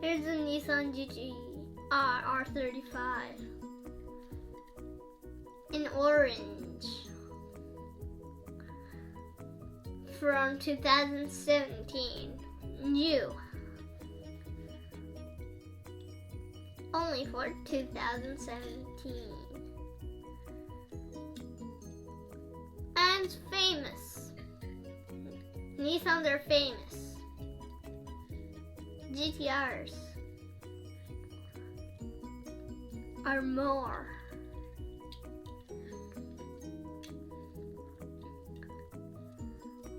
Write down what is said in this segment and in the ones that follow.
Here's the Nissan GTR R35 in orange from 2017. New. Only for 2017. And famous. Nissans are famous. GTRs are more.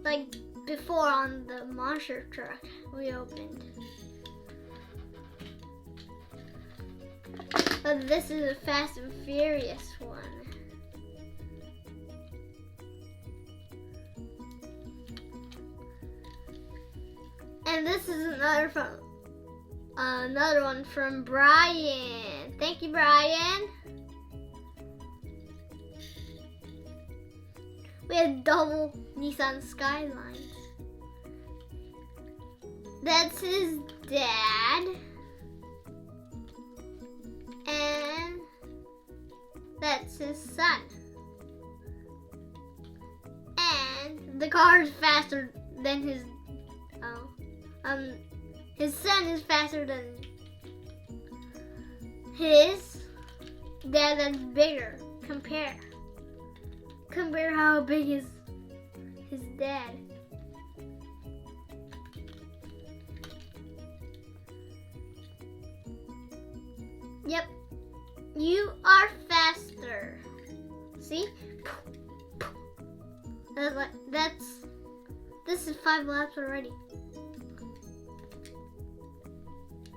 Like before on the monster truck we opened. But this is a Fast and Furious one. And this is another one from Brian. Thank you, Brian. We have double Nissan Skylines. That's his dad. And that's his son. And the car is faster than his son is faster than his dad. That's bigger. Compare how big is his dad. Yep, you are faster. See? This is 5 laps already.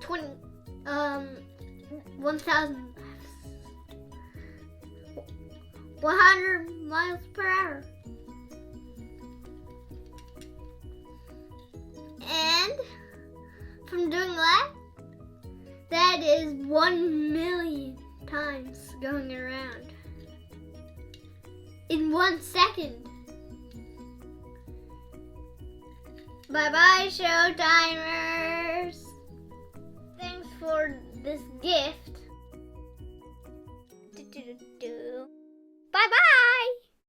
1,000 laps. 100 miles per hour. And from doing that is 1 million times going around in 1 second. Bye-bye, Showtimers. Thanks for this gift.